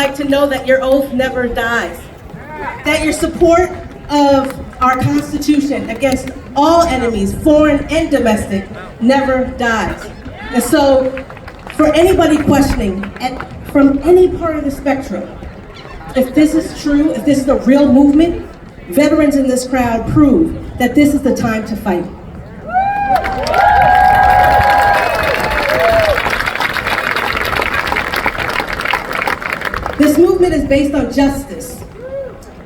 like to know that your oath never dies, that your support of our Constitution against all enemies, foreign and domestic, never dies. And so, for anybody questioning, from any part of the spectrum, if this is true, if this is a real movement, veterans in this crowd prove that this is the time to fight. This movement is based on justice,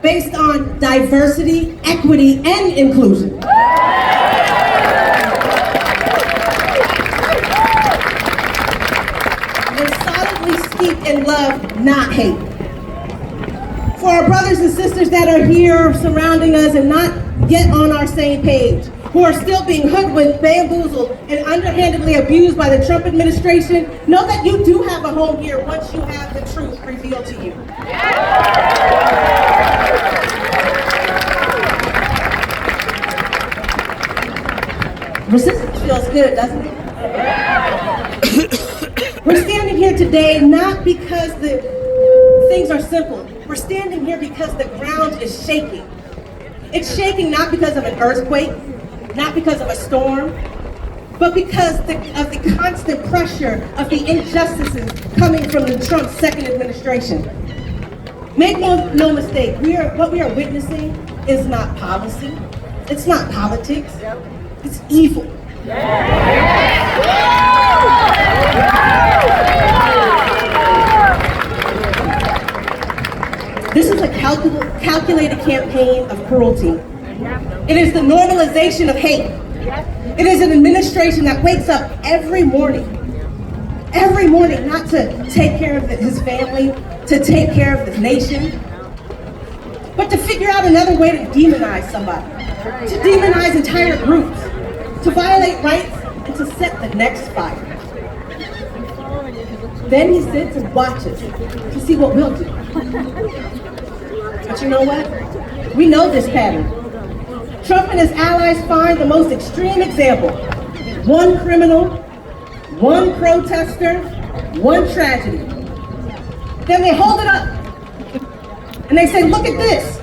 based on diversity, equity, and inclusion. And solidly steeped in love, not hate. For our brothers and sisters that are here surrounding us and not yet on our same page, who are still being hoodwinked, bamboozled, and underhandedly abused by the Trump administration, know that you do have a home here once you have the truth revealed to you. Resistance feels good, doesn't it? We're standing here today not because the things are simple. We're standing here because the ground is shaking. It's shaking not because of an earthquake, not because of a storm, but because of the constant pressure of the injustices coming from the Trump second administration. Make no mistake, what we are witnessing is not policy, it's not politics, it's evil. This is a calculated campaign of cruelty. It is the normalization of hate. It is an administration that wakes up every morning not to take care of his family, to take care of the nation, but to figure out another way to demonize somebody, to demonize entire groups, to violate rights, and to set the next fire. Then he sits and watches to see what we'll do. But you know what? We know this pattern. Trump and his allies find the most extreme example. One criminal, one protester, one tragedy. Then they hold it up and they say, look at this.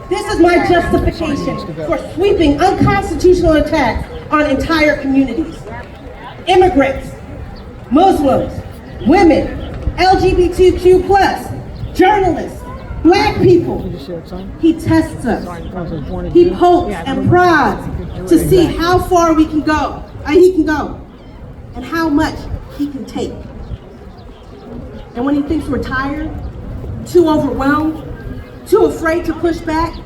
This is my justification for sweeping unconstitutional attacks on entire communities. Immigrants, Muslims, women, LGBTQ+, journalists, Black people. He tests us. He pokes and prods to see how far he can go, and how much he can take. And when he thinks we're tired, too overwhelmed, too afraid to push back,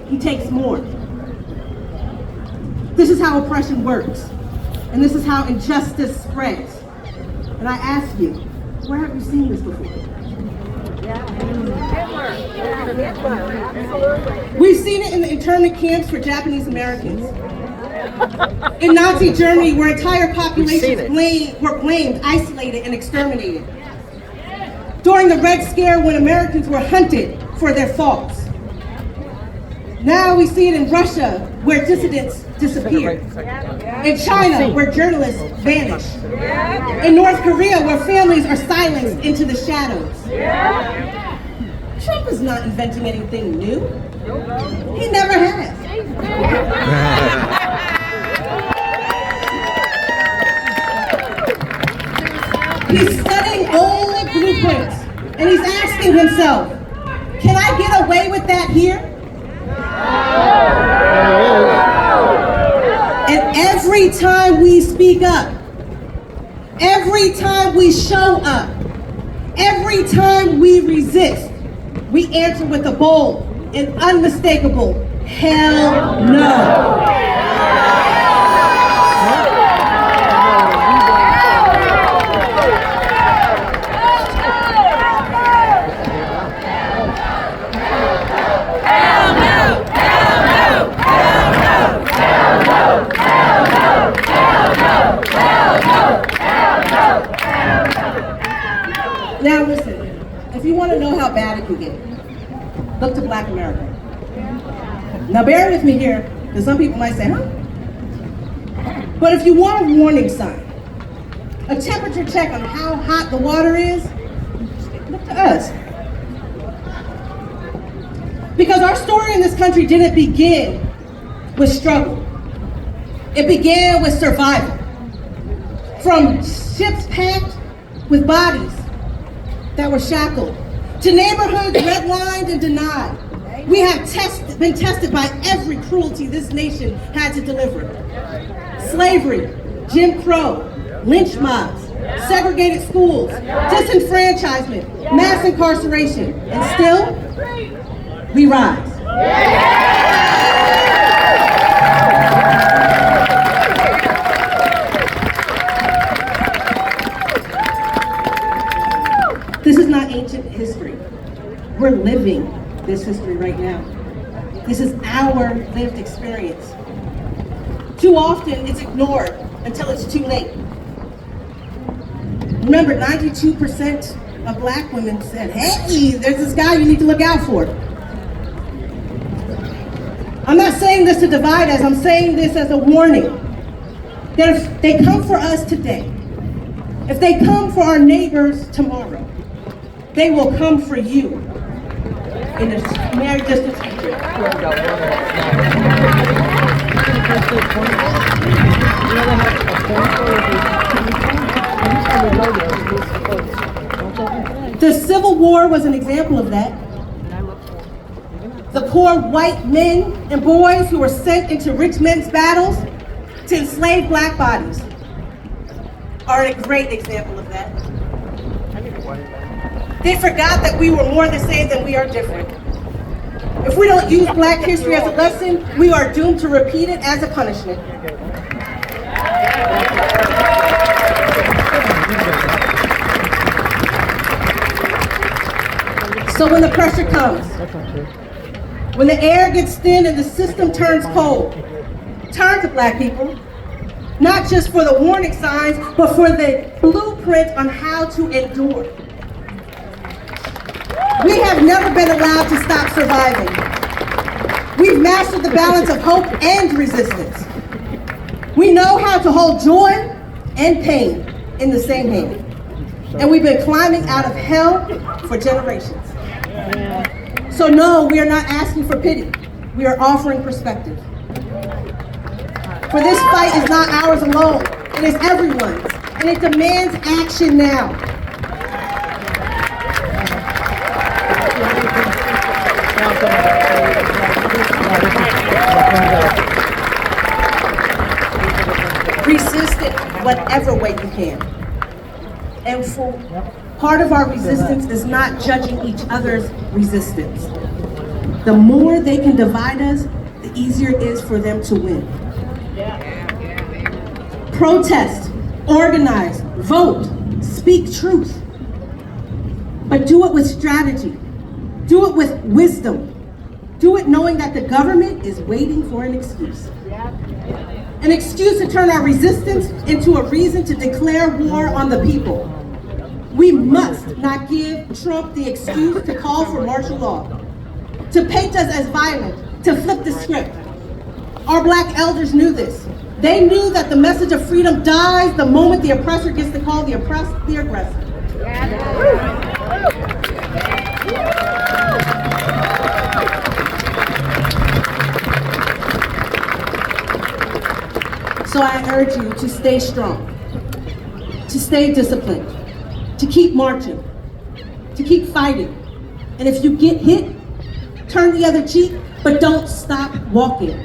he takes more. This is how oppression works, and this is how injustice spreads. And I ask you, where have you seen this before? We've seen it in the internment camps for Japanese Americans. In Nazi Germany, where entire populations were blamed, isolated, and exterminated. During the Red Scare, when Americans were hunted for their faults. Now we see it in Russia, where dissidents disappear. In China, where journalists vanish. In North Korea, where families are silenced into the shadows. Trump is not inventing anything new. He never has. He's studying old blueprints, and he's asking himself, can I get away with that here? And every time we speak up, every time we show up, every time we resist, we answer with a bold and unmistakable hell no. Now listen, if you want to know how bad it can get, look to Black America. Now bear with me here, because some people might say, huh? But if you want a warning sign, a temperature check on how hot the water is, look to us. Our story in this country didn't begin with struggle. It began with survival. From ships packed with bodies that were shackled, to neighborhoods redlined and denied. We have been tested by every cruelty this nation had to deliver. Slavery, Jim Crow, lynch mobs, segregated schools, disenfranchisement, mass incarceration, and still, we rise. This is not ancient history. We're living this history right now. This is our lived experience. Too often it's ignored until it's too late. Remember, 92% of Black women said, hey, there's this guy you need to look out for. I'm not saying this to divide us, I'm saying this as a warning. That if they come for us today, if they come for our neighbors tomorrow, they will come for you in a very distant future. The Civil War was an example of that. The poor white men and boys who were sent into rich men's battles to enslave Black bodies are a great example of that. They forgot that we were more the same than we are different. If we don't use Black history as a lesson, we are doomed to repeat it as a punishment. So when the pressure comes, when the air gets thin and the system turns cold, turn to Black people, not just for the warning signs, but for the blueprint on how to endure. We have never been allowed to stop surviving. We've mastered the balance of hope and resistance. We know how to hold joy and pain in the same hand. And we've been climbing out of hell for generations. So no, we are not asking for pity. We are offering perspective. For this fight is not ours alone. It is everyone's. And it demands action now. Resist it whatever way you can. And for part of our resistance is not judging each other's resistance. The more they can divide us, the easier it is for them to win. Protest, organize, vote, speak truth. But do it with strategy. Do it with wisdom. Do it knowing that the government is waiting for an excuse. An excuse to turn our resistance into a reason to declare war on the people. We must not give Trump the excuse to call for martial law, to paint us as violent, to flip the script. Our Black elders knew this. They knew that the message of freedom dies the moment the oppressor gets to call the oppressed the aggressor. So I urge you to stay strong, to stay disciplined, to keep marching, to keep fighting. And if you get hit, turn the other cheek, but don't stop walking.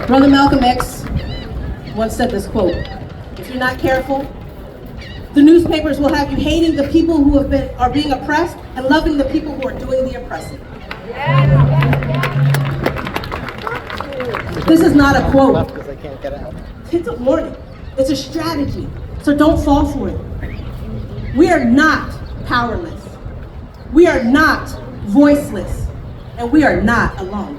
Brother Malcolm X once said this quote, "If you're not careful, the newspapers will have you hating the people who are being oppressed and loving the people who are doing the oppressing." This is not a quote. It's a warning. It's a strategy. So don't fall for it. We are not powerless. We are not voiceless. And we are not alone.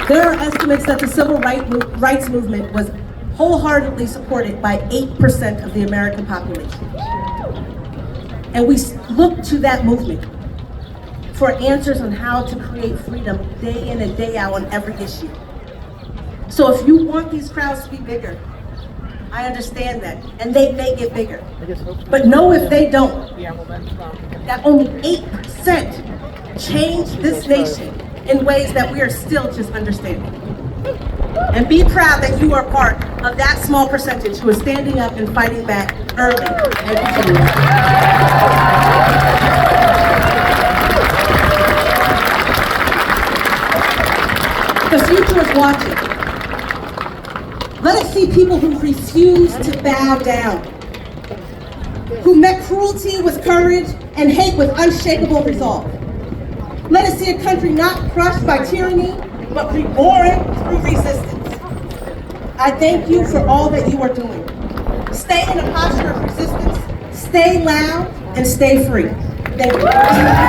There are estimates that the civil rights movement was wholeheartedly supported by 8% of the American population. And we look to that movement for answers on how to create freedom day in and day out on every issue. So if you want these crowds to be bigger, I understand that, and they may get bigger. But know if they don't, that only 8% change this nation in ways that we are still just understanding. And be proud that you are part of that small percentage who is standing up and fighting back early and continuously. The future is watching. Let us see people who refuse to bow down, who met cruelty with courage and hate with unshakable resolve. Let us see a country not crushed by tyranny, but reborn through resistance. I thank you for all that you are doing. Stay in a posture of resistance, stay loud, and stay free. Thank you.